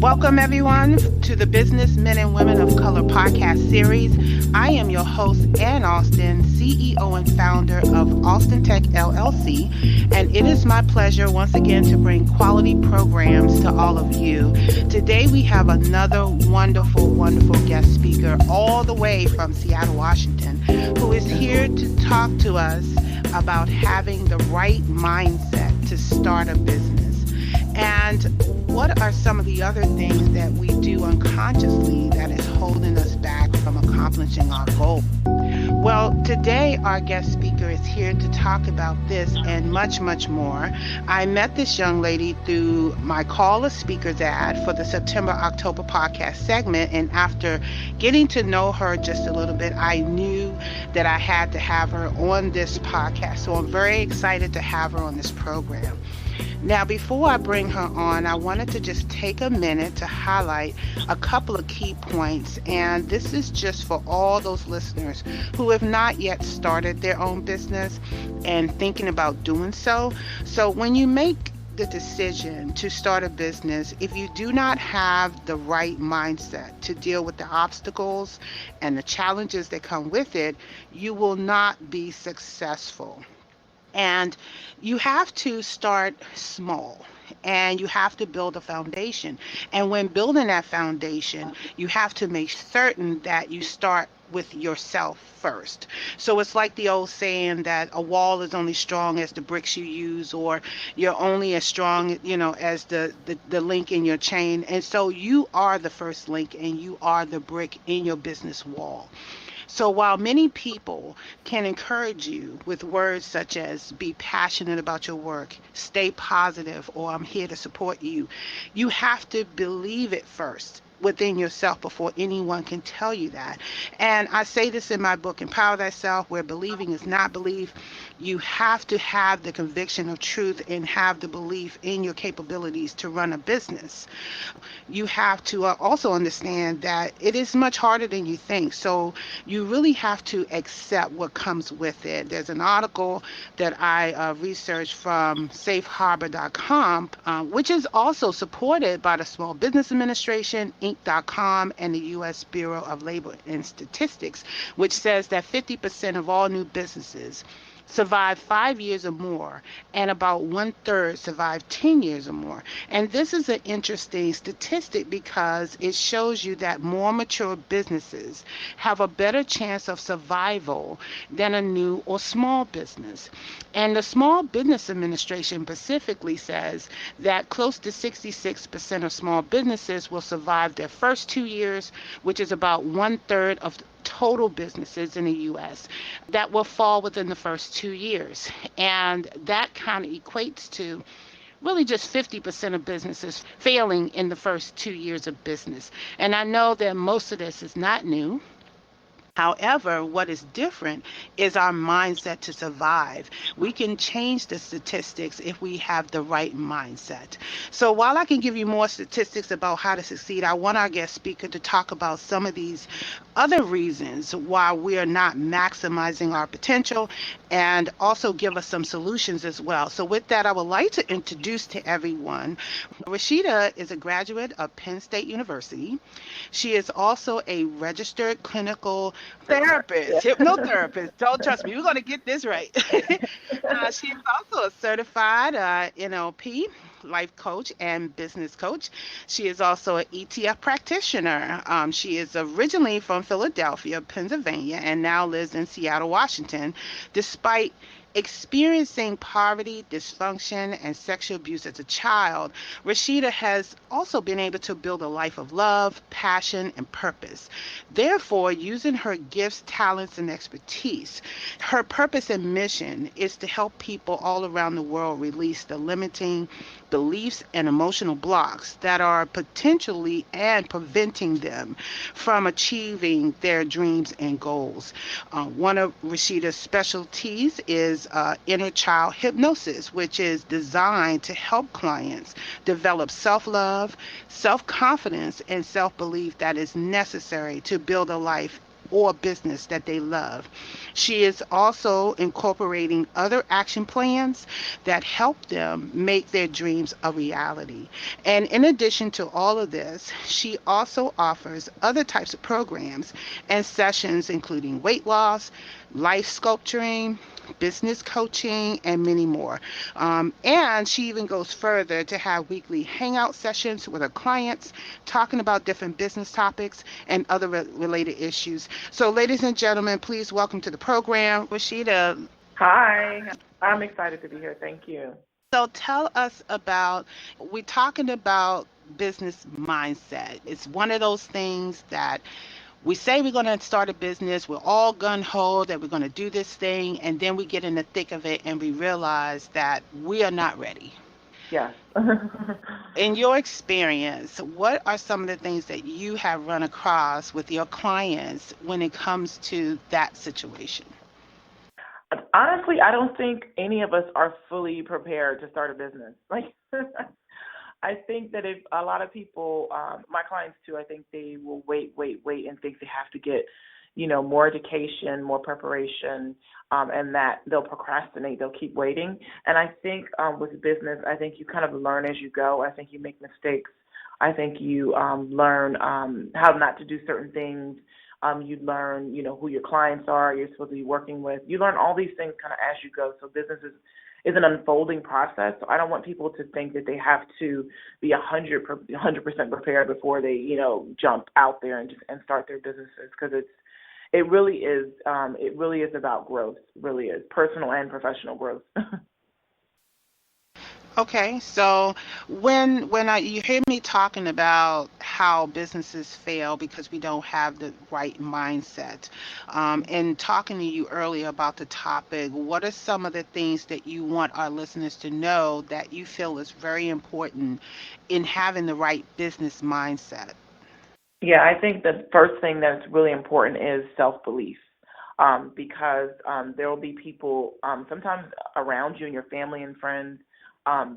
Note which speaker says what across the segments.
Speaker 1: Welcome, everyone, to the Business Men and Women of Color podcast series. I am your host, Ann Austin, CEO and founder of ALSTNTEC LLC, and it is my pleasure once again to bring quality programs to all of you. Today, we have another wonderful, wonderful guest speaker all the way from Seattle, Washington, who is here to talk to us about having the right mindset to start a business. And what are some of the other things that we do unconsciously that is holding us back from accomplishing our goal? Well, today our guest speaker is here to talk about this and much, much more. I met this young lady through my Call a Speakers ad for the September-October podcast segment, and after getting to know her just a little bit, I knew that I had to have her on this podcast. So I'm very excited to have her on this program. Now, before I bring her on, I wanted to just take a minute to highlight a couple of key points. And this is just for all those listeners who have not yet started their own business and thinking about doing so. So when you make the decision to start a business, if you do not have the right mindset to deal with the obstacles and the challenges that come with it, you will not be successful. And you have to start small and you have to build a foundation. And when building that foundation, you have to make certain that you start with yourself first. So it's like the old saying that a wall is only strong as the bricks you use, or you're only as strong, as the link in your chain. And so you are the first link and you are the brick in your business wall. So while many people can encourage you with words such as be passionate about your work, stay positive, or I'm here to support you, you have to believe it first within yourself before anyone can tell you that. And I say this in my book, Empower Thyself, where believing is not belief. You have to have the conviction of truth and have the belief in your capabilities to run a business. You have to also understand that it is much harder than you think. So you really have to accept what comes with it. There's an article that I researched from safeharbor.com, which is also supported by the Small Business Administration, Inc.com, and the U.S. Bureau of Labor and Statistics, which says that 50% of all new businesses survive 5 years or more, and about 1/3 survive 10 years or more. And this is an interesting statistic because it shows you that more mature businesses have a better chance of survival than a new or small business. And the Small Business Administration specifically says that close to 66% of small businesses will survive their first 2 years, which is about 1/3 of total businesses in the U.S. that will fall within the first 2 years. And that kind of equates to really just 50% of businesses failing in the first 2 years of business. And I know that most of this is not new. However, what is different is our mindset to survive. We can change the statistics if we have the right mindset. So while I can give you more statistics about how to succeed, I want our guest speaker to talk about some of these other reasons why we are not maximizing our potential and also give us some solutions as well. So with that, I would like to introduce to everyone, Rashida is a graduate of Penn State University. She is also a registered clinical therapist, hypnotherapist. Don't trust me. We're going to get this right. She is also a certified NLP life coach and business coach. She is also an ETF practitioner. She is originally from Philadelphia, Pennsylvania, and now lives in Seattle, Washington. Despite experiencing poverty, dysfunction, and sexual abuse as a child, Rashida has also been able to build a life of love, passion, and purpose. Therefore, using her gifts, talents, and expertise, her purpose and mission is to help people all around the world release the limiting beliefs and emotional blocks that are potentially and preventing them from achieving their dreams and goals. One of Rashida's specialties is inner child hypnosis, which is designed to help clients develop self-love, self-confidence, and self-belief that is necessary to build a life or business that they love. She is also incorporating other action plans that help them make their dreams a reality. And in addition to all of this, she also offers other types of programs and sessions, including weight loss, life sculpturing, business coaching, and many more. And she even goes further to have weekly hangout sessions with her clients, talking about different business topics and other related issues. So, ladies and gentlemen, please welcome to the program, Rashida.
Speaker 2: Hi, I'm excited to be here. Thank you.
Speaker 1: So, tell us about, we're talking about business mindset. It's one of those things that we say we're going to start a business, we're all gun ho that we're going to do this thing, and then we get in the thick of it and we realize that we are not ready.
Speaker 2: Yes.
Speaker 1: In your experience, what are some of the things that you have run across with your clients when it comes to that situation?
Speaker 2: Honestly, I don't think any of us are fully prepared to start a business. Like, I think that if a lot of people, my clients too, I think they will wait, and think they have to get, more education, more preparation, and that they'll procrastinate, they'll keep waiting. And I think with business, I think you kind of learn as you go. I think you make mistakes. I think you learn how not to do certain things. You learn, who your clients are, you're supposed to be working with. You learn all these things kind of as you go. So business is an unfolding process. So I don't want people to think that they have to be 100% prepared before they, jump out there and start their businesses, because it really is about growth. Really is personal and professional growth.
Speaker 1: Okay, so when you hear me talking about how businesses fail because we don't have the right mindset, and talking to you earlier about the topic, what are some of the things that you want our listeners to know that you feel is very important in having the right business mindset?
Speaker 2: Yeah, I think the first thing that's really important is self-belief, because there will be people sometimes around you and your family and friends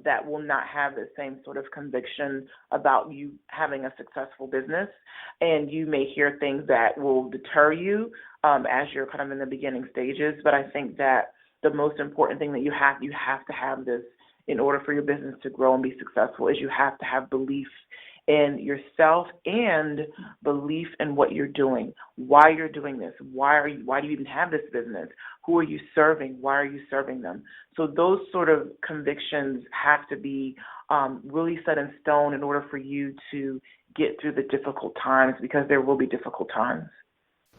Speaker 2: that will not have the same sort of conviction about you having a successful business, and you may hear things that will deter you as you're kind of in the beginning stages. But I think that the most important thing that you have to have this in order for your business to grow and be successful is you have to have belief in yourself and belief in what you're doing, why you're doing this, why do you even have this business, who are you serving, why are you serving them. So those sort of convictions have to be really set in stone in order for you to get through the difficult times, because there will be difficult times.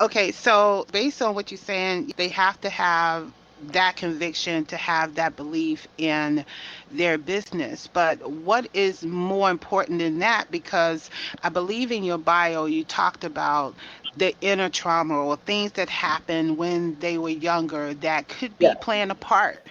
Speaker 1: Okay, so based on what you're saying, they have to have that conviction to have that belief in their business. But what is more important than that? Because I believe in your bio, you talked about the inner trauma or things that happened when they were younger that could be
Speaker 2: Yes.
Speaker 1: playing a part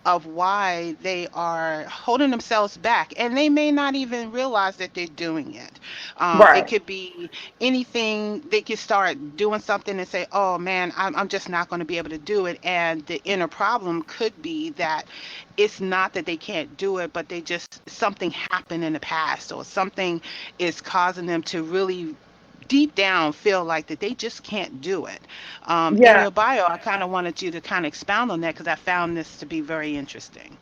Speaker 1: of why they are holding themselves back. And they may not even realize that they're doing it. It
Speaker 2: Right.
Speaker 1: could be anything. They could start doing something and say, oh man, I'm just not going to be able to do it. And the inner problem could be that it's not that they can't do it, but they just, something happened in the past or something is causing them to really deep down feel like that they just can't do it. In
Speaker 2: Yeah.
Speaker 1: your bio, I kind of wanted you to kind of expound on that because I found this to be very interesting.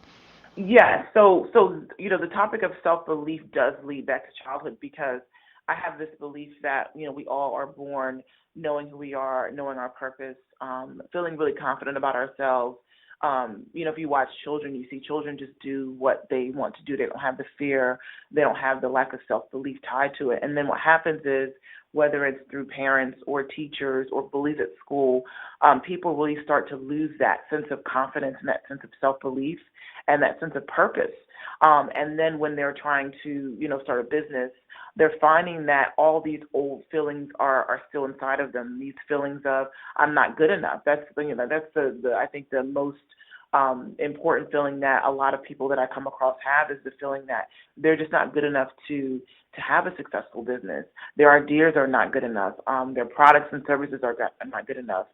Speaker 2: Yeah, so the topic of self-belief does lead back to childhood, because I have this belief that, we all are born knowing who we are, knowing our purpose, feeling really confident about ourselves. If you watch children, you see children just do what they want to do. They don't have the fear, they don't have the lack of self-belief tied to it. And then what happens is, whether it's through parents or teachers or bullies at school, people really start to lose that sense of confidence and that sense of self-belief and that sense of purpose. And then when they're trying to, start a business, they're finding that all these old feelings are still inside of them. These feelings of I'm not good enough. That's the I think the most important feeling that a lot of people that I come across have, is the feeling that they're just not good enough to have a successful business. Their ideas are not good enough. Their products and services are not good enough.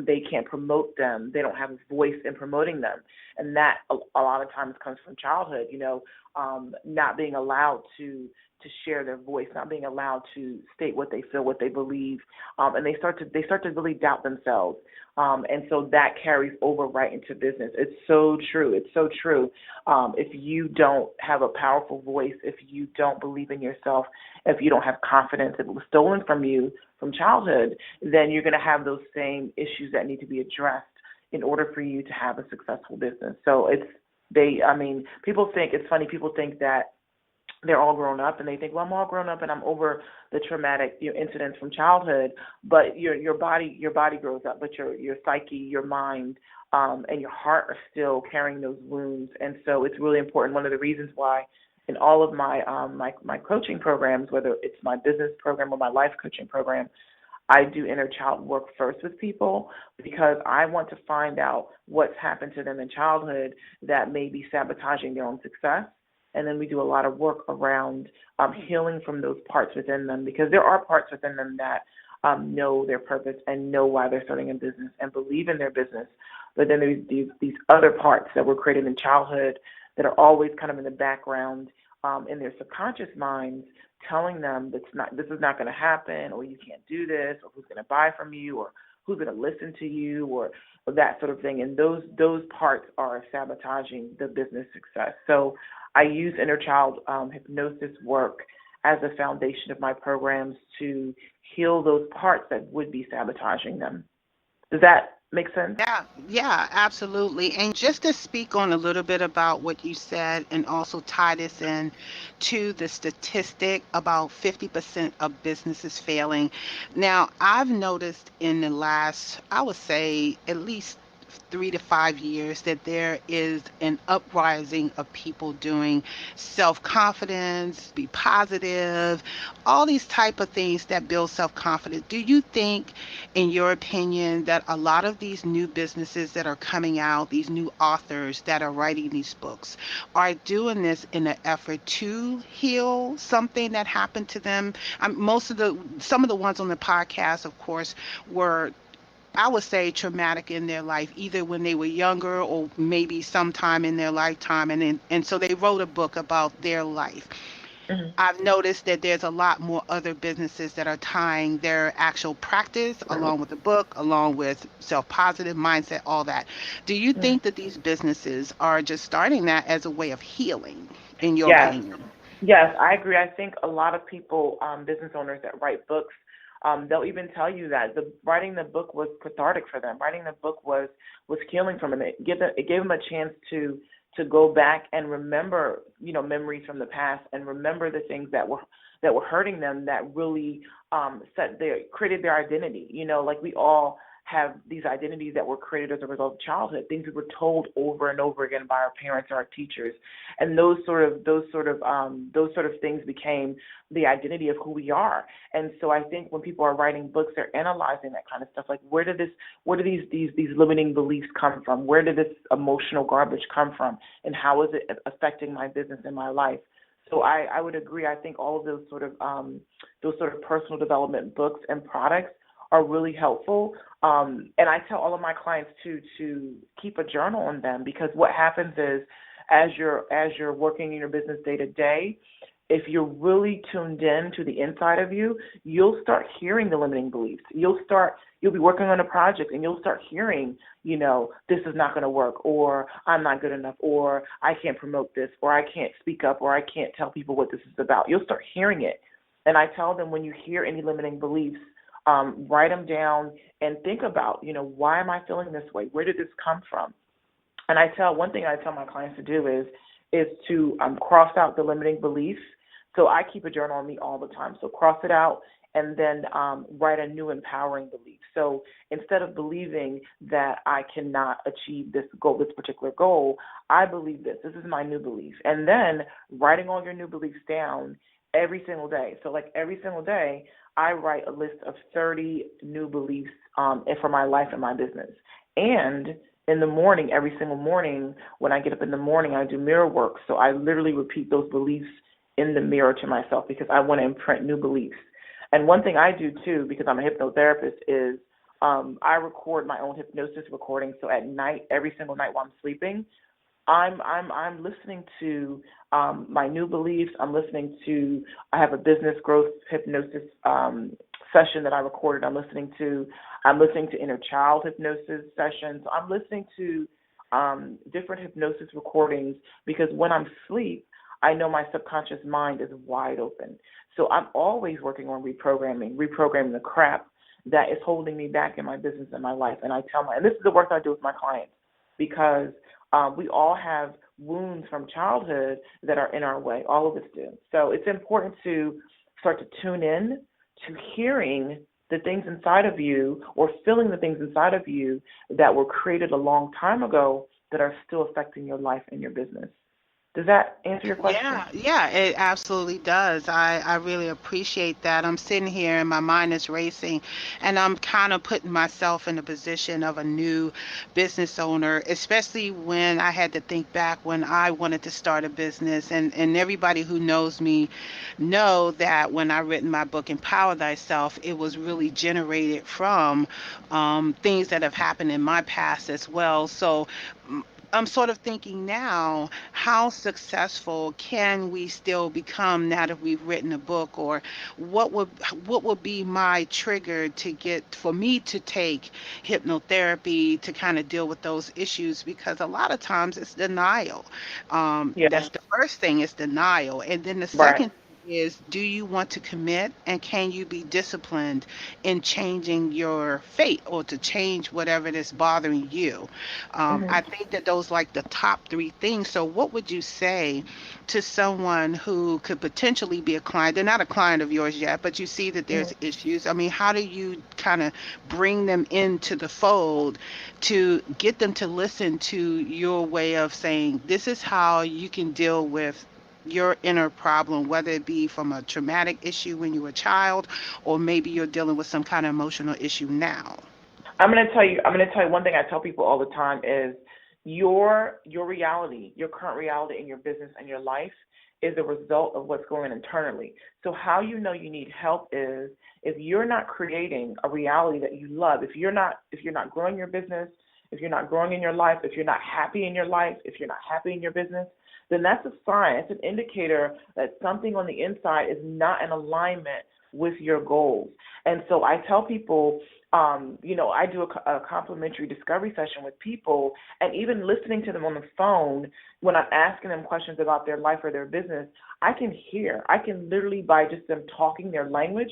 Speaker 2: They can't promote them. They don't have a voice in promoting them. And that a lot of times comes from childhood, not being allowed to share their voice, not being allowed to state what they feel, what they believe, and they start to really doubt themselves, and so that carries over right into business. It's so true. It's so true. If you don't have a powerful voice, if you don't believe in yourself, if you don't have confidence, if it was stolen from you from childhood, then you're going to have those same issues that need to be addressed in order for you to have a successful business. So people think it's funny. People think that they're all grown up, and they think, well, I'm all grown up and I'm over the traumatic incidents from childhood. But your body grows up, but your psyche, your mind, and your heart are still carrying those wounds. And so it's really important. One of the reasons why in all of my my coaching programs, whether it's my business program or my life coaching program, I do inner child work first with people, because I want to find out what's happened to them in childhood that may be sabotaging their own success. And then we do a lot of work around healing from those parts within them, because there are parts within them that know their purpose and know why they're starting a business and believe in their business. But then there's these other parts that were created in childhood that are always kind of in the background in their subconscious minds, telling them this is not going to happen, or you can't do this, or who's going to buy from you, or who's going to listen to you, or that sort of thing. And those parts are sabotaging the business success. So I use inner child hypnosis work as a foundation of my programs to heal those parts that would be sabotaging them. Does that make sense?
Speaker 1: Yeah, absolutely. And just to speak on a little bit about what you said and also tie this in to the statistic about 50% of businesses failing. Now, I've noticed in the last, I would say, at least 3 to 5 years that there is an uprising of people doing self-confidence, be positive, all these type of things that build self-confidence. Do you think, in your opinion, that a lot of these new businesses that are coming out, these new authors that are writing these books, are doing this in an effort to heal something that happened to them? Some of the ones on the podcast, of course, were, I would say, traumatic in their life, either when they were younger or maybe sometime in their lifetime, and so they wrote a book about their life.
Speaker 2: Hmm.
Speaker 1: I've noticed that there's a lot more other businesses that are tying their actual practice along with the book, along with self-positive mindset, all that. Do you think that these businesses are just starting that as a way of healing, in your
Speaker 2: Yes.
Speaker 1: opinion?
Speaker 2: Yes, I agree. I think a lot of people, business owners that write books, they'll even tell you that writing the book was cathartic for them. Writing the book was healing from them. It gave them a chance to go back and remember, memories from the past, and remember the things that were hurting them, that really created their identity. Like we all have these identities that were created as a result of childhood, things we were told over and over again by our parents or our teachers, and those sort of things became the identity of who we are. And so I think when people are writing books, they're analyzing that kind of stuff. Like, where do these limiting beliefs come from? Where did this emotional garbage come from? And how is it affecting my business and my life? So I would agree. I think all of those sort of personal development books and products are really helpful. And I tell all of my clients to keep a journal on them, because what happens is, as you're working in your business day to day, if you're really tuned in to the inside of you, you'll start hearing the limiting beliefs. You'll be working on a project, and you'll start hearing, this is not going to work, or I'm not good enough, or I can't promote this, or I can't speak up, or I can't tell people what this is about. You'll start hearing it. And I tell them, when you hear any limiting beliefs, write them down and think about, why am I feeling this way? Where did this come from? And one thing I tell my clients to do is to cross out the limiting beliefs. So I keep a journal on me all the time. So cross it out, and then write a new empowering belief. So instead of believing that I cannot achieve this particular goal, I believe this. This is my new belief. And then writing all your new beliefs down every single day. So like every single day, I write a list of 30 new beliefs for my life and my business. And in the morning, every single morning, when I get up in the morning, I do mirror work. So I literally repeat those beliefs in the mirror to myself, because I want to imprint new beliefs. And one thing I do too, because I'm a hypnotherapist, is I record my own hypnosis recording. So at night, every single night while I'm sleeping, I'm listening to my new beliefs. I'm listening to. I have a business growth hypnosis session that I recorded. I'm listening to inner child hypnosis sessions. I'm listening to different hypnosis recordings because when I'm asleep, I know my subconscious mind is wide open. So I'm always working on reprogramming the crap that is holding me back in my business and my life. And and this is the work I do with my clients because we all have wounds from childhood that are in our way. All of us do. So it's important to start to tune in to hearing the things inside of you or feeling the things inside of you that were created a long time ago that are still affecting your life and your business. Does that answer your question?
Speaker 1: Yeah, it absolutely does. I really appreciate that. I'm sitting here and my mind is racing, and I'm kind of putting myself in the position of a new business owner, especially when I had to think back when I wanted to start a business. And everybody who knows me know that when I written my book, Empower Thyself, it was really generated from things that have happened in my past as well. So I'm sort of thinking now, how successful can we still become now that we've written a book, or what would what would be my trigger to get for me to take hypnotherapy to kind of deal with those issues? Because a lot of times it's denial.
Speaker 2: Yeah.
Speaker 1: That's the first thing, is denial, and then the
Speaker 2: Right.
Speaker 1: second is, do you want to commit, and can you be disciplined in changing your fate or to change whatever that's bothering you? I
Speaker 2: Hmm.
Speaker 1: think that those like the top three things. So what would you say to someone who could potentially be a client? They're not a client of yours yet, but you see that there's
Speaker 2: Hmm.
Speaker 1: issues. I mean, how do you kind of bring them into the fold to get them to listen to your way of saying, this is how you can deal with your inner problem, whether it be from a traumatic issue when you were a child, or maybe you're dealing with some kind of emotional issue now?
Speaker 2: I'm gonna tell you one thing I tell people all the time is your reality, your current reality in your business and your life is a result of what's going on internally. So how you know you need help is if you're not creating a reality that you love, if you're not growing your business, if you're not growing in your life, if you're not happy in your life, if you're not happy in your business, then that's a sign, it's an indicator that something on the inside is not in alignment with your goals. And so I tell people, I do a complimentary discovery session with people, and even listening to them on the phone when I'm asking them questions about their life or their business, I can literally, by just them talking their language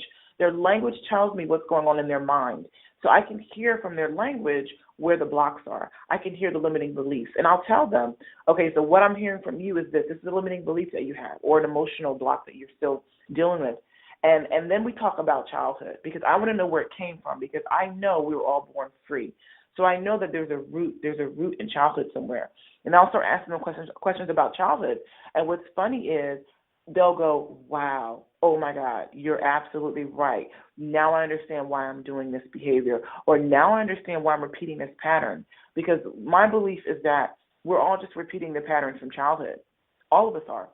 Speaker 2: tells me what's going on in their mind. So I can hear from their language where the blocks are. I can hear the limiting beliefs. And I'll tell them, okay, so what I'm hearing from you is this. This is a limiting belief that you have or an emotional block that you're still dealing with. And then we talk about childhood because I want to know where it came from because I know we were all born free. So I know that there's a root in childhood somewhere. And I'll start asking them questions about childhood. And what's funny is they'll go, wow, oh my God, you're absolutely right. Now I understand why I'm doing this behavior, or now I understand why I'm repeating this pattern. Because my belief is that we're all just repeating the patterns from childhood. All of us are.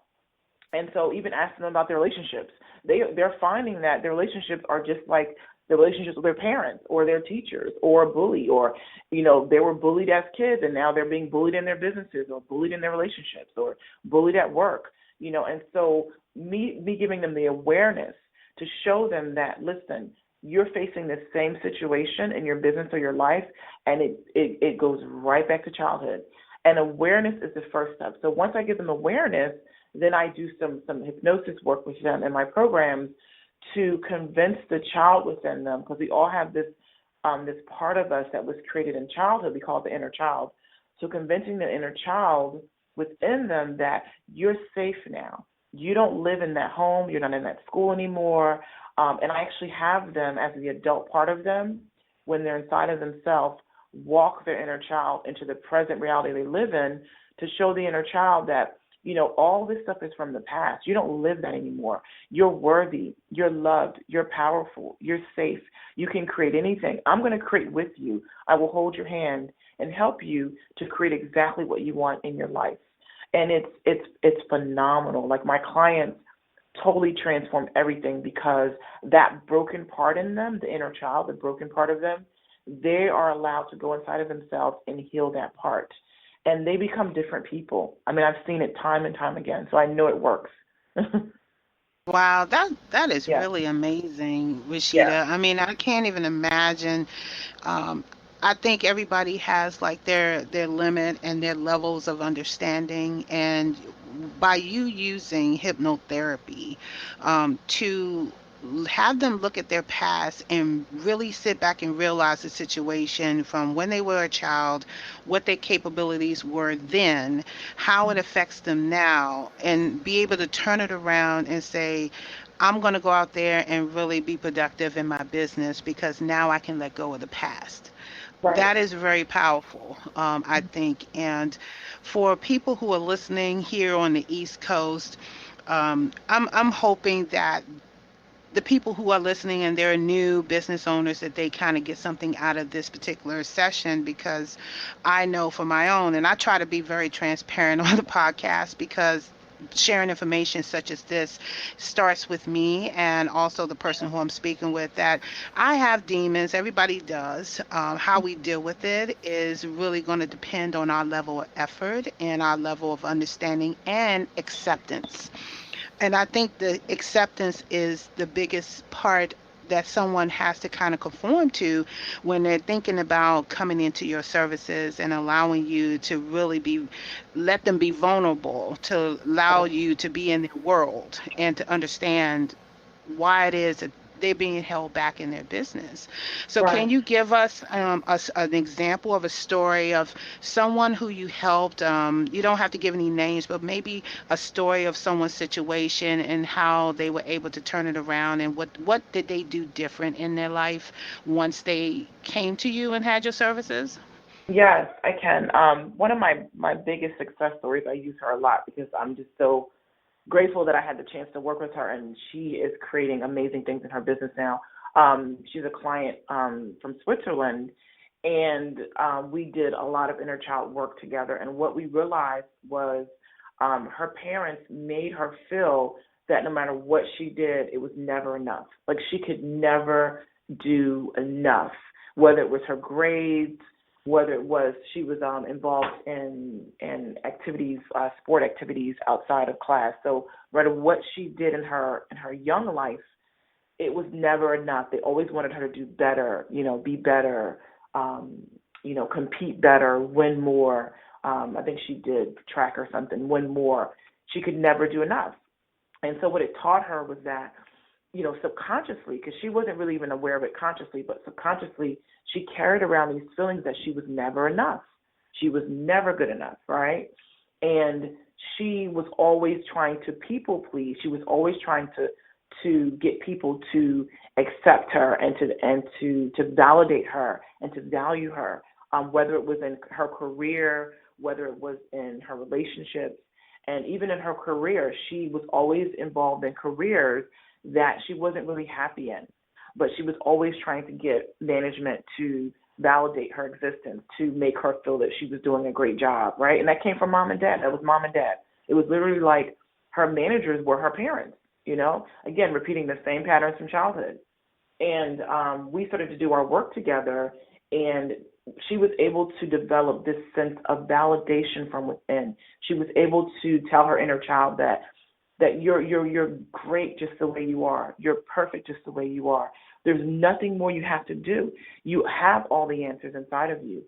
Speaker 2: And so even asking them about their relationships, they're finding that their relationships are just like the relationships with their parents or their teachers or a bully, or they were bullied as kids and now they're being bullied in their businesses or bullied in their relationships or bullied at work. And so me giving them the awareness to show them that, listen, you're facing the same situation in your business or your life, and it goes right back to childhood. And awareness is the first step. So once I give them awareness, then I do some hypnosis work with them in my programs to convince the child within them, because we all have this part of us that was created in childhood. We call it the inner child. So convincing the inner child within them that you're safe now. You don't live in that home. You're not in that school anymore. And I actually have them, as the adult part of them, when they're inside of themselves, walk their inner child into the present reality they live in, to show the inner child that, all this stuff is from the past. You don't live that anymore. You're worthy. You're loved. You're powerful. You're safe. You can create anything. I'm going to create with you. I will hold your hand and help you to create exactly what you want in your life. And it's phenomenal. Like, my clients totally transform everything because that broken part in them, the inner child, the broken part of them, they are allowed to go inside of themselves and heal that part. and they become different people. I mean, I've seen it time and time again, so I know it works.
Speaker 1: Wow, that is
Speaker 2: Yeah,
Speaker 1: really amazing,
Speaker 2: yeah,
Speaker 1: Rashida. I mean, I can't even imagine. Um, I think everybody has like their limit and their levels of understanding, and by you using hypnotherapy to have them look at their past and really sit back and realize the situation from when they were a child, what their capabilities were then, how it affects them now, and be able to turn it around and say, I'm going to go out there and really be productive in my business because now I can let go of the past.
Speaker 2: right.
Speaker 1: That is very powerful, I think. And for people who are listening here on the East Coast, I'm hoping that the people who are listening and they're new business owners that they kind of get something out of this particular session, because I know for my own, and I try to be very transparent on the podcast because sharing information such as this starts with me and also the person who I'm speaking with, that I have demons. Everybody does. How we deal with it is really going to depend on our level of effort and our level of understanding and acceptance. And I think the acceptance is the biggest part that someone has to kind of conform to when they're thinking about coming into your services and allowing you to really be, let them be vulnerable, to allow you to be in their world and to understand why it is that they're being held back in their business. So,
Speaker 2: Right.
Speaker 1: can you give us an example of a story of someone who you helped? You don't have to give any names, but maybe a story of someone's situation and how they were able to turn it around, and what did they do different in their life once they came to you and had your services?
Speaker 2: Yes, I can. One of my biggest success stories, I use her a lot because I'm just so grateful that I had the chance to work with her, and she is creating amazing things in her business now. She's a client from Switzerland, and we did a lot of inner child work together. And what we realized was her parents made her feel that no matter what she did, it was never enough. Like she could never do enough, whether it was her grades, whether it was she was involved in activities, sport activities outside of class. So no matter what she did in her young life, it was never enough. They always wanted her to do better, be better, um, compete better, win more. I think she did track or something, win more. She could never do enough. And so what it taught her was that, subconsciously, because she wasn't really even aware of it consciously, but subconsciously, she carried around these feelings that she was never enough. She was never good enough, right? And she was always trying to people please. She was always trying to get people to accept her and to validate her and to value her, whether it was in her career, whether it was in her relationships. And even in her career, she was always involved in careers that she wasn't really happy in. But she was always trying to get management to validate her existence, to make her feel that she was doing a great job, right? And that came from mom and dad. That was mom and dad. It was literally like her managers were her parents, again, repeating the same patterns from childhood. And we started to do our work together, and she was able to develop this sense of validation from within. She was able to tell her inner child that you're great just the way you are. You're perfect just the way you are. There's nothing more you have to do. You have all the answers inside of you.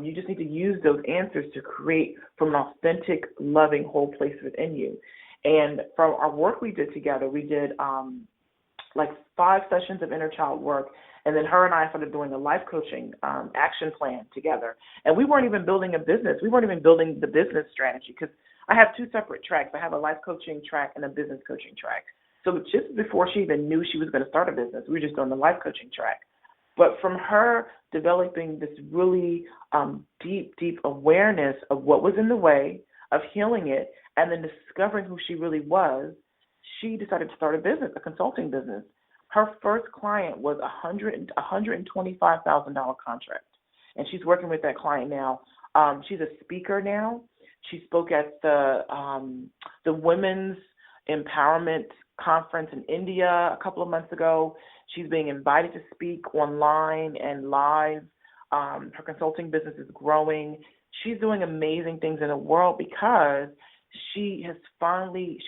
Speaker 2: You just need to use those answers to create from an authentic, loving, whole place within you. And from our work we did together, we did like 5 sessions of inner child work. And then her and I started doing a life coaching action plan together. And we weren't even building a business. We weren't even building the business strategy because I have 2 separate tracks. I have a life coaching track and a business coaching track. So just before she even knew she was going to start a business, we were just on the life coaching track. But from her developing this really deep awareness of what was in the way, of healing it, and then discovering who she really was, she decided to start a business, a consulting business. Her first client was $125,000 contract, and she's working with that client now. She's a speaker now. She spoke at the Women's Empowerment Conference in India a couple of months ago. She's being invited to speak online and live. Her consulting business is growing. She's doing amazing things in the world because she's finally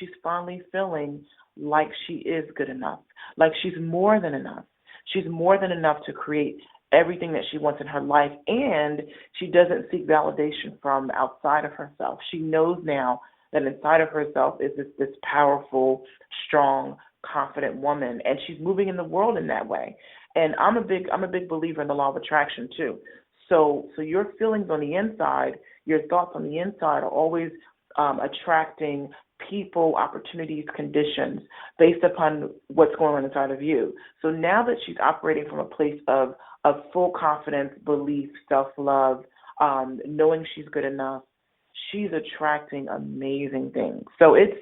Speaker 2: feeling like she is good enough, like she's more than enough. She's more than enough to create everything that she wants in her life, and she doesn't seek validation from outside of herself. She knows now that inside of herself is this powerful, strong, confident woman, and she's moving in the world in that way. And I'm a big believer in the law of attraction too. So your feelings on the inside, your thoughts on the inside are always attracting people, opportunities, conditions based upon what's going on inside of you. So now that she's operating from a place of full confidence, belief, self love, knowing she's good enough, she's attracting amazing things. So it's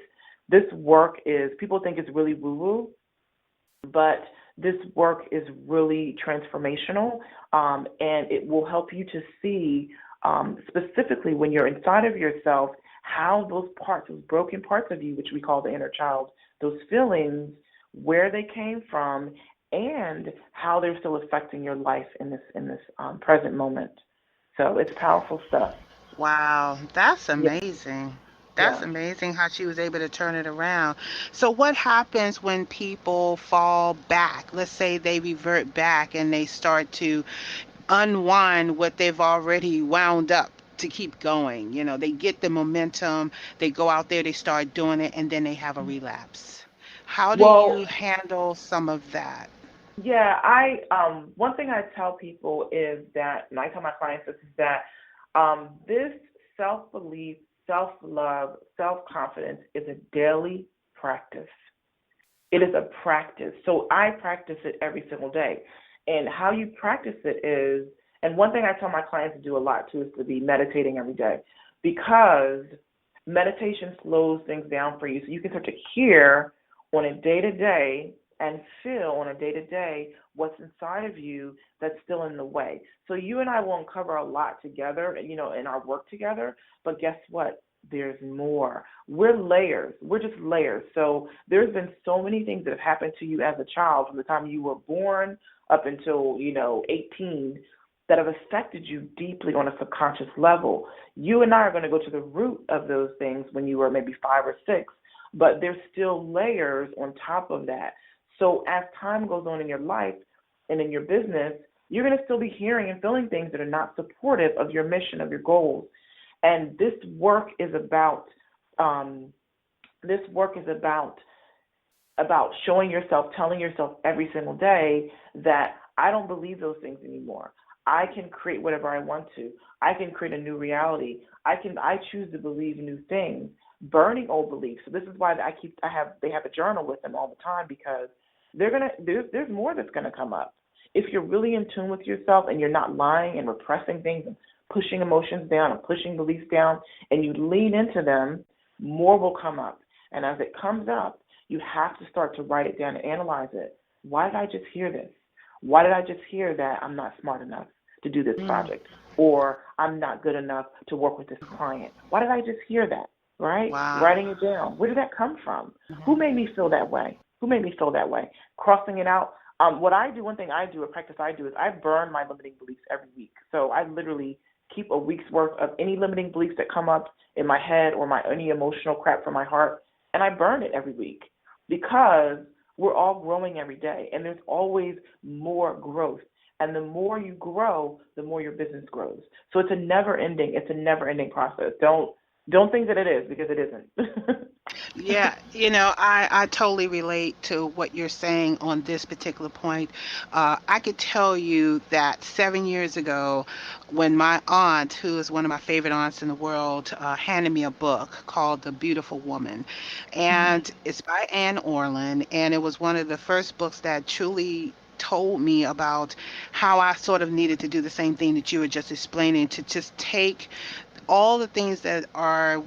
Speaker 2: this work is people think it's really woo woo, but this work is really transformational, and it will help you to see specifically when you're inside of yourself how those parts, those broken parts of you, which we call the inner child, those feelings, where they came from, and how they're still affecting your life in this present moment. So it's powerful stuff.
Speaker 1: Wow, that's
Speaker 2: Yeah,
Speaker 1: amazing. That's
Speaker 2: yeah.
Speaker 1: amazing how she was able to turn it around. So, what happens when people fall back? Let's say they revert back and they start to unwind what they've already wound up to keep going. You know, they get the momentum, they go out there, they start doing it, and then they have a relapse. How do
Speaker 2: Well,
Speaker 1: you handle some of that?
Speaker 2: yeah, I one thing I tell people is that, and I tell my clients this, is that this self belief, self love, self confidence is a daily practice. It is a practice. So I practice it every single day. And how you practice it is, and one thing I tell my clients to do a lot too is to be meditating every day, because meditation slows things down for you. So you can start to hear on a day to day and feel on a day to day what's inside of you that's still in the way. So you and I will uncover a lot together, in our work together. But guess what? There's more. We're layers. We're just layers. So there's been so many things that have happened to you as a child from the time you were born up until, 18, that have affected you deeply on a subconscious level. You and I are going to go to the root of those things when you were maybe 5 or 6, but there's still layers on top of that. So as time goes on in your life and in your business, you're going to still be hearing and feeling things that are not supportive of your mission, of your goals. And um, this work is about showing yourself, telling yourself every single day that I don't believe those things anymore. I can create whatever I want to. I can create a new reality. I choose to believe new things, burning old beliefs. So this is why they have a journal with them all the time, because there's more that's gonna come up. If you're really in tune with yourself and you're not lying and repressing things and pushing emotions down and pushing beliefs down, and you lean into them, more will come up. And as it comes up, you have to start to write it down and analyze it. Why did I just hear this? Why did I just hear that I'm not smart enough to do this
Speaker 1: Mm,
Speaker 2: project? Or I'm not good enough to work with this client? Why did I just hear that? Right?
Speaker 1: wow.
Speaker 2: Writing it down. Where did that come from? Who
Speaker 1: Mhm.
Speaker 2: made me feel that way? Who made me feel that way? Crossing it out. What I do, one thing I do, a practice I do, is I burn my limiting beliefs every week. So I literally keep a week's worth of any limiting beliefs that come up in my head or any emotional crap from my heart, and I burn it every week, because we're all growing every day, and there's always more growth. And the more you grow, the more your business grows. So it's a never ending process. Don't think that it is, because it isn't.
Speaker 1: Yeah, I totally relate to what you're saying on this particular point. I could tell you that 7 years ago, when my aunt, who is one of my favorite aunts in the world, handed me a book called The Beautiful Woman. And it's by Anne Orland. And it was one of the first books that truly told me about how I sort of needed to do the same thing that you were just explaining, to just take all the things that are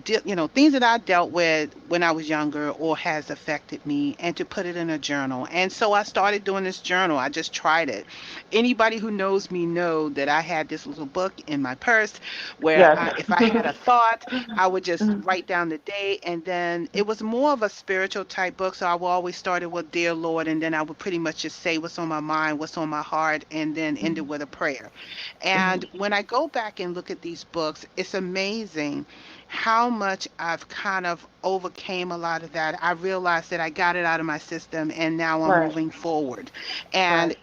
Speaker 1: things that I dealt with when I was younger or has affected me, and to put it in a journal. And so I started doing this journal. I just tried it. Anybody who knows me know that I had this little book in my purse where
Speaker 2: Yes.
Speaker 1: if I had a thought, I would just write down the day, and then it was more of a spiritual type book. So I would always start it with "Dear Lord," and then I would pretty much just say what's on my mind, what's on my heart, and then end it with a prayer. And when I go back and look at these books, it's amazing how much I've kind of overcame a lot of that. I realized that I got it out of my system and now I'm
Speaker 2: Right.
Speaker 1: moving forward. And
Speaker 2: Right.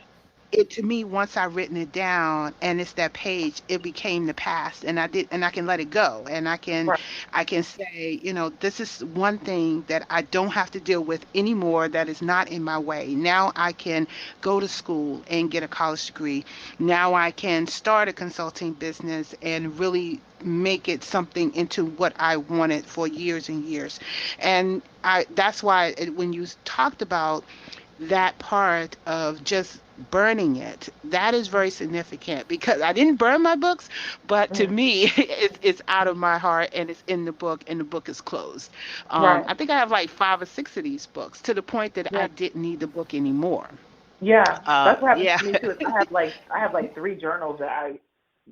Speaker 1: it to me, once I written it down and it's that page, it became the past, and I can let it go, and
Speaker 2: Right.
Speaker 1: I can say, this is one thing that I don't have to deal with anymore, that is not in my way. Now I can go to school and get a college degree. Now I can start a consulting business and really make it something into what I wanted for years and years. And that's why when you talked about that part of just burning it, that is very significant, because I didn't burn my books, but to
Speaker 2: Mhm.
Speaker 1: me, it's out of my heart and it's in the book, and the book is closed.
Speaker 2: Right.
Speaker 1: I think I have like 5 or 6 of these books, to the point that
Speaker 2: Yeah.
Speaker 1: I didn't need the book anymore.
Speaker 2: Yeah. That's what happens
Speaker 1: Yeah.
Speaker 2: to me too. Is I have like three journals that I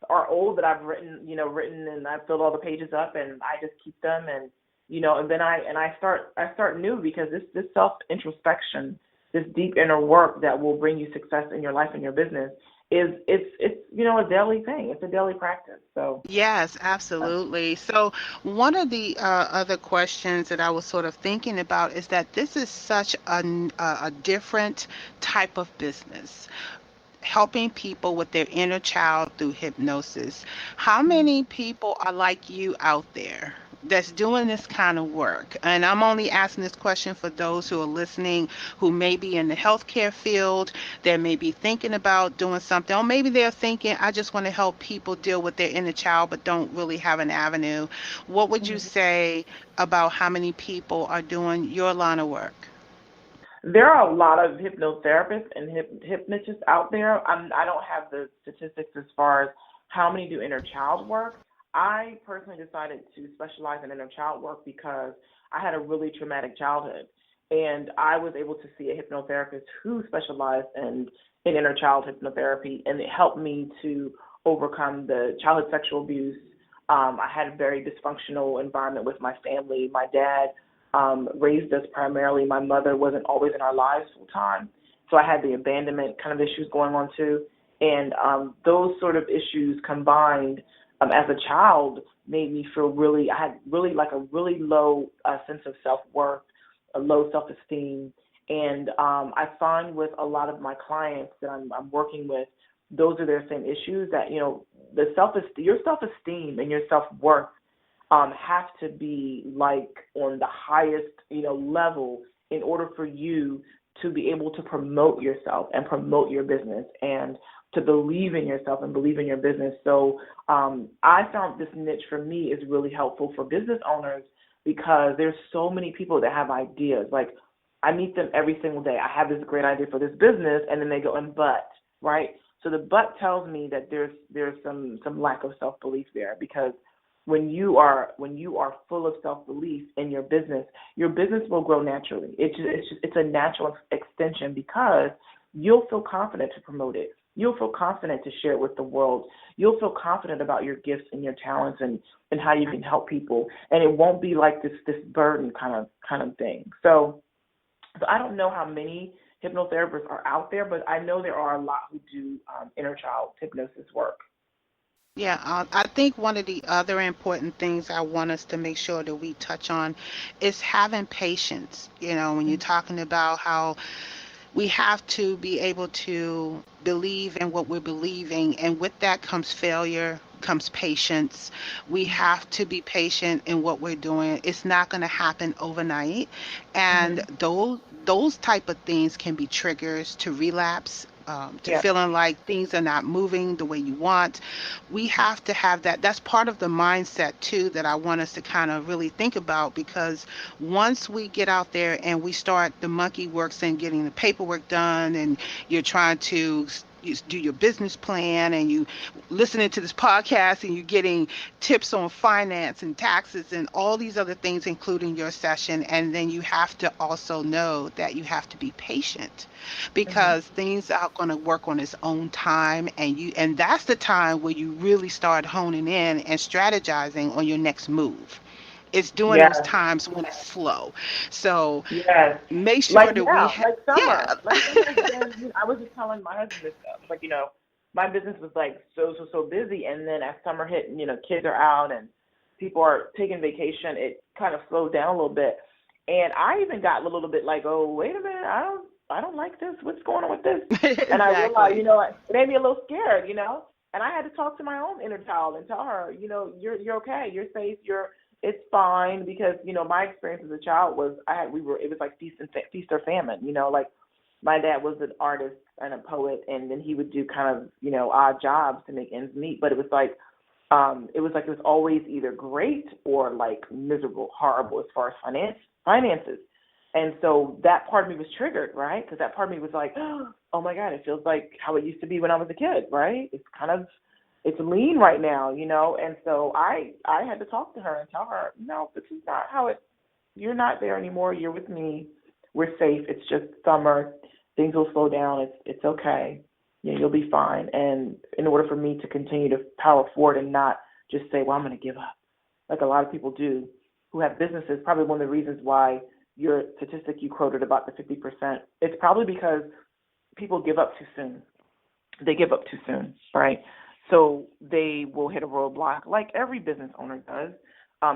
Speaker 2: are old that I've written and I've filled all the pages up and I just keep them and and then I start new because this self introspection, this deep inner work that will bring you success in your life and your business it's a daily thing. It's a daily practice. So
Speaker 1: Yes,
Speaker 2: uh,
Speaker 1: absolutely. So, one of the other questions that I was sort of thinking about is that this is such a different type of business, helping people with their inner child through hypnosis. How many people are like you out there that's doing this kind of work? And I'm only asking this question for those who are listening, who may be in the healthcare field, that may be thinking about doing something, or maybe they're thinking, I just want to help people deal with their inner child but don't really have an avenue. What would you
Speaker 2: mhm.
Speaker 1: say about how many people are doing your line of work?
Speaker 2: There are a lot of hypnotherapists and hypnotists out there. I don't have the statistics as far as how many do inner child work. I personally decided to specialize in inner child work because I had a really traumatic childhood, and I was able to see a hypnotherapist who specialized in inner child hypnotherapy, and it helped me to overcome the childhood sexual abuse. I had a very dysfunctional environment with my family. My dad raised us primarily. My mother wasn't always in our lives full time, so I had the abandonment kind of issues going on too. And those sort of issues combined as a child made me feel really. I had really like a really low sense of self worth, a low self esteem, and I find with a lot of my clients that I'm working with, those are their same issues. That the your self esteem and your self worth have to be like on the highest level in order for you to be able to promote yourself and promote your business and to believe in yourself and believe in your business. So I found this niche for me is really helpful for business owners because there's so many people that have ideas. Like I meet them every single day. I have this great idea for this business, and then they go and but right. So the but tells me that there's some lack of self belief there because when you are full of self belief in your business will grow naturally. It's a natural extension because you'll feel confident to promote it. You'll feel confident to share it with the world. You'll feel confident about your gifts and your talents and how you can help people. And it won't be like this burden kind of thing. So I don't know how many hypnotherapists are out there, but I know there are a lot who do inner child hypnosis work.
Speaker 1: Yeah, I think one of the other important things I want us to make sure that we touch on is having patience. When you're talking about how we have to be able to believe in what we're believing, and with that comes failure, comes patience. We have to be patient in what we're doing. It's not going to happen overnight, and
Speaker 2: Mm-hmm.
Speaker 1: those type of things can be triggers to relapse. To
Speaker 2: Yeah.
Speaker 1: feeling like things are not moving the way you want. We have to have that. That's part of the mindset too that I want us to kind of really think about, because once we get out there and we start the monkey works and getting the paperwork done, and you're trying to you do your business plan and you listening to this podcast and you're getting tips on finance and taxes and all these other things, including your session. And then you have to also know that you have to be patient
Speaker 2: Mhm.
Speaker 1: because things are going to work on its own time. And that's the time where you really start honing in and strategizing on your next move. It's during those
Speaker 2: Yes.
Speaker 1: times when it's slow. So
Speaker 2: Yes.
Speaker 1: make
Speaker 2: Like
Speaker 1: sure that
Speaker 2: now, like
Speaker 1: yeah.
Speaker 2: summer. Like summer has been, I was just telling my husband this stuff. Like, my business was like so busy, and then as summer hit, and kids are out and people are taking vacation, it kind of slowed down a little bit. And I even got a little bit like, oh, wait a minute, I don't like this. What's going on with this? And I realized,
Speaker 1: Exactly.
Speaker 2: it made me a little scared. And I had to talk to my own inner child and tell her, you're okay, you're safe, it's fine, because my experience as a child was it was like feast or famine. Like my dad was an artist and a poet, and then he would do kind of odd jobs to make ends meet, but it was always either great or like miserable, horrible as far as finances. And so that part of me was triggered, right? Because that part of me was like, oh my God, it feels like how it used to be when I was a kid, right? It's lean right now. And so I had to talk to her and tell her, no, this is not how you're not there anymore. You're with me. We're safe. It's just summer. Things will slow down. It's okay. You'll be fine. And in order for me to continue to power forward and not just say, well, I'm going to give up, like a lot of people do who have businesses, probably one of the reasons why your statistic you quoted about the 50%, it's probably because people give up too soon. They give up too soon, right? So they will hit a roadblock like every business owner does.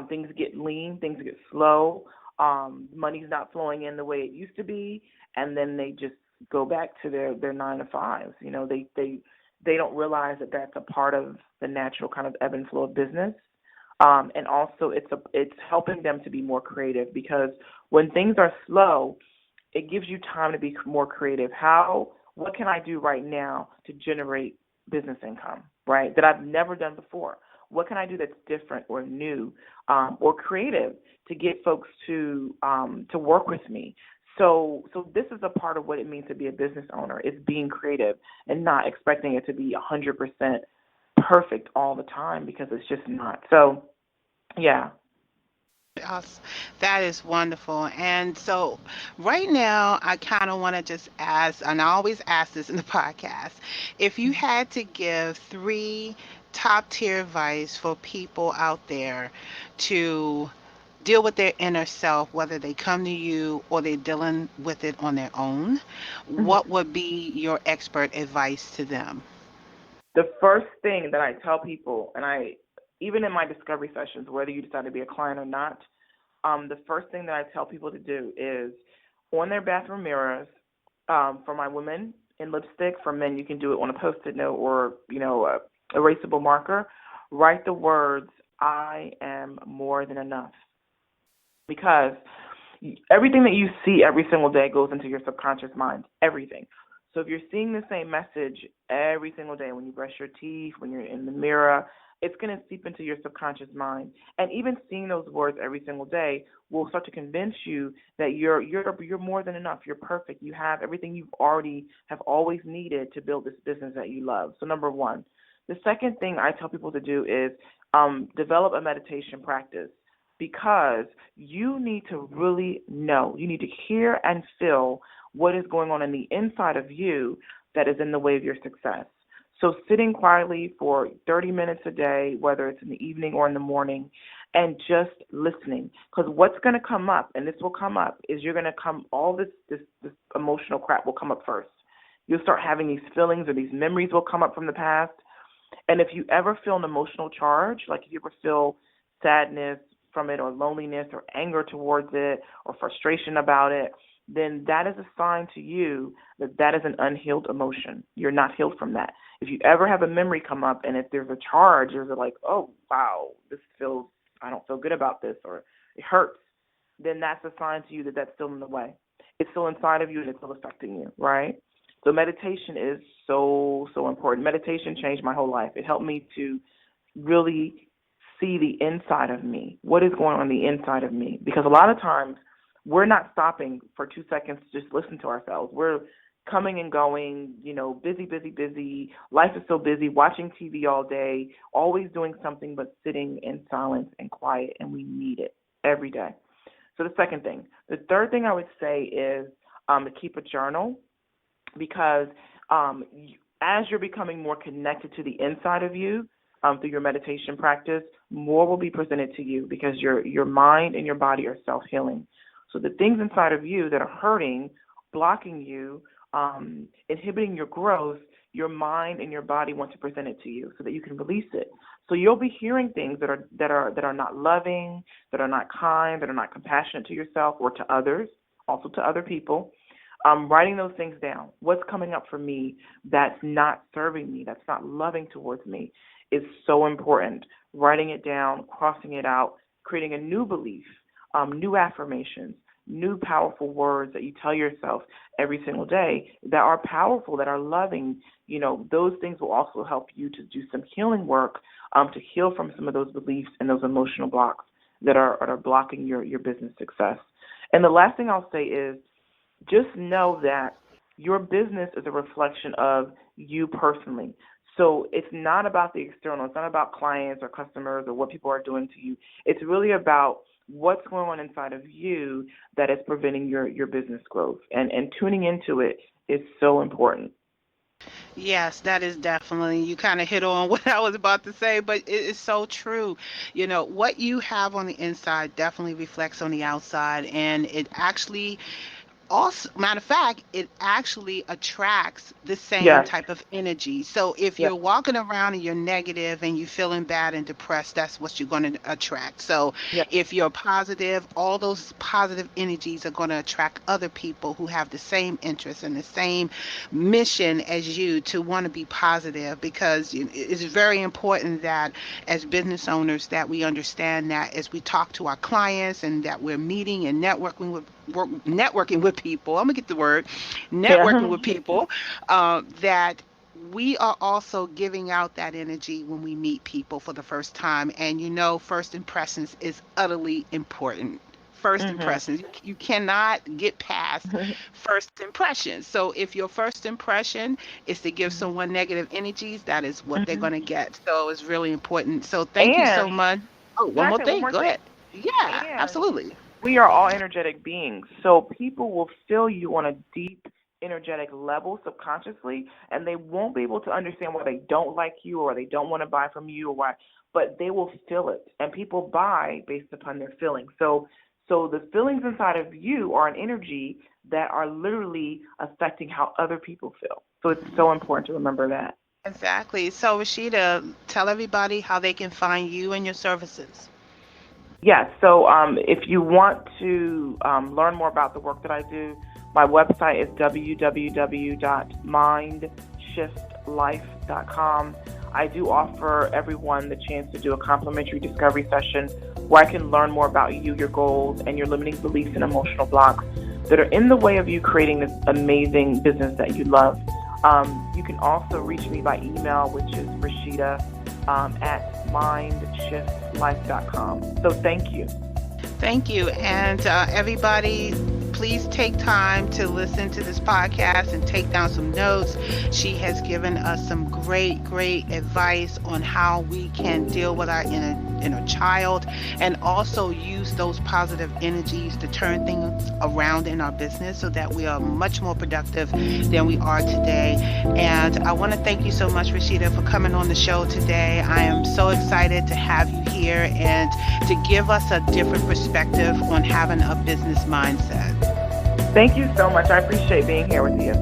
Speaker 2: Things get lean, things get slow, money's not flowing in the way it used to be, and then they just go back to their 9 to 5s. They don't realize that that's a part of the natural kind of ebb and flow of business. And also it's helping them to be more creative, because when things are slow, it gives you time to be more creative. What can I do right now to generate business income, right, that I've never done before? What can I do that's different or new, or creative, to get folks to work with me? So this is a part of what it means to be a business owner, is being creative and not expecting it to be 100% perfect all the time, because it's just not. So, yeah.
Speaker 1: Yes, that is wonderful. And so, right now, I kind of want to just ask, and I always ask this in the podcast, if you had to give three top tier advice for people out there to deal with their inner self, whether they come to you or they're dealing with it on their own,
Speaker 2: Mhm.
Speaker 1: what would be your expert advice to them?
Speaker 2: The first thing that I tell people, and even in my discovery sessions, whether you decide to be a client or not, the first thing that I tell people to do is on their bathroom mirrors, for my women in lipstick, for men you can do it on a post-it note or a erasable marker. Write the words, "I am more than enough," because everything that you see every single day goes into your subconscious mind. Everything. So if you're seeing the same message every single day, when you brush your teeth, when you're in the mirror, it's going to seep into your subconscious mind. And even seeing those words every single day will start to convince you that you're more than enough. You're perfect. You have everything you've already have always needed to build this business that you love. So number one. The second thing I tell people to do is develop a meditation practice, because you need to really know, you need to hear and feel what is going on in the inside of you that is in the way of your success. So sitting quietly for 30 minutes a day, whether it's in the evening or in the morning, and just listening. Because what's going to come up, and this will come up, is all this emotional crap will come up first. You'll start having these feelings, or these memories will come up from the past. And if you ever feel an emotional charge, like if you ever feel sadness from it, or loneliness, or anger towards it, or frustration about it, then that is a sign to you that that is an unhealed emotion. You're not healed from that. If you ever have a memory come up, and if there's a charge, there's like, oh, wow, I don't feel good about this, or it hurts, then that's a sign to you that that's still in the way. It's still inside of you, and it's still affecting you, right? So meditation is so, so important. Meditation changed my whole life. It helped me to really see the inside of me. What is going on the inside of me? Because a lot of times we're not stopping for 2 seconds to just listen to ourselves. We're coming and going, busy, busy, busy. Life is so busy, watching TV all day, always doing something but sitting in silence and quiet, and we need it every day. So the second thing. The third thing I would say is to keep a journal, because as you're becoming more connected to the inside of you through your meditation practice, more will be presented to you, because your mind and your body are self-healing. So the things inside of you that are hurting, blocking you, inhibiting your growth, your mind and your body want to present it to you so that you can release it. So you'll be hearing things that are not loving, that are not kind, that are not compassionate to yourself or to others, also to other people. Writing those things down. What's coming up for me that's not serving me, that's not loving towards me, is so important. Writing it down, crossing it out, creating a new belief, new affirmations, new powerful words that you tell yourself every single day that are powerful, that are loving. Those things will also help you to do some healing work, to heal from some of those beliefs and those emotional blocks that are blocking your business success. And the last thing I'll say is, just know that your business is a reflection of you personally. So it's not about the external. It's not about clients or customers or what people are doing to you. It's really about what's going on inside of you that is preventing your business growth. And tuning into it is so important.
Speaker 1: Yes, that is definitely, you kind of hit on what I was about to say, but it is so true. What you have on the inside definitely reflects on the outside, and it actually also, matter of fact, it actually attracts the same
Speaker 2: Yes.
Speaker 1: type of energy. So if
Speaker 2: Yes.
Speaker 1: you're walking around and you're negative and you're feeling bad and depressed, that's what you're going to attract. So
Speaker 2: Yes.
Speaker 1: if you're positive, all those positive energies are going to attract other people who have the same interests and the same mission as you to want to be positive, because it's very important that as business owners that we understand that as we talk to our clients and that we're meeting and networking with people. I'm gonna get the word networking
Speaker 2: Yeah.
Speaker 1: with people. That we are also giving out that energy when we meet people for the first time. And first impressions is utterly important. First
Speaker 2: Mhm.
Speaker 1: impressions. You cannot get past first impressions. So if your first impression is to give
Speaker 2: Mhm.
Speaker 1: someone negative energies, that is what they're
Speaker 2: Mhm.
Speaker 1: going to get. So it's really important. So thank you so
Speaker 2: And
Speaker 1: much. Oh,
Speaker 2: can
Speaker 1: one
Speaker 2: I
Speaker 1: more
Speaker 2: say one
Speaker 1: thing.
Speaker 2: more
Speaker 1: Go
Speaker 2: thing?
Speaker 1: ahead. Yeah,
Speaker 2: And
Speaker 1: absolutely.
Speaker 2: we are all energetic beings, so people will feel you on a deep energetic level subconsciously, and they won't be able to understand why they don't like you or they don't want to buy from you or why, but they will feel it, and people buy based upon their feelings. So the feelings inside of you are an energy that are literally affecting how other people feel. So it's so important to remember that.
Speaker 1: Exactly. So, Rashida, tell everybody how they can find you and your services.
Speaker 2: Yes. So if you want to learn more about the work that I do, my website is www.mindshiftlife.com. I do offer everyone the chance to do a complimentary discovery session where I can learn more about you, your goals, and your limiting beliefs and emotional blocks that are in the way of you creating this amazing business that you love. You can also reach me by email, which is Rashida at mindshiftlife.com. So thank you.
Speaker 1: Thank you. And everybody, please take time to listen to this podcast and take down some notes. She has given us some great, great advice on how we can deal with our inner child and also use those positive energies to turn things around in our business so that we are much more productive than we are today. And I want to thank you so much, Rashida, for coming on the show today. I am so excited to have you here and to give us a different perspective on having a business mindset.
Speaker 2: Thank you so much. I appreciate being here with you.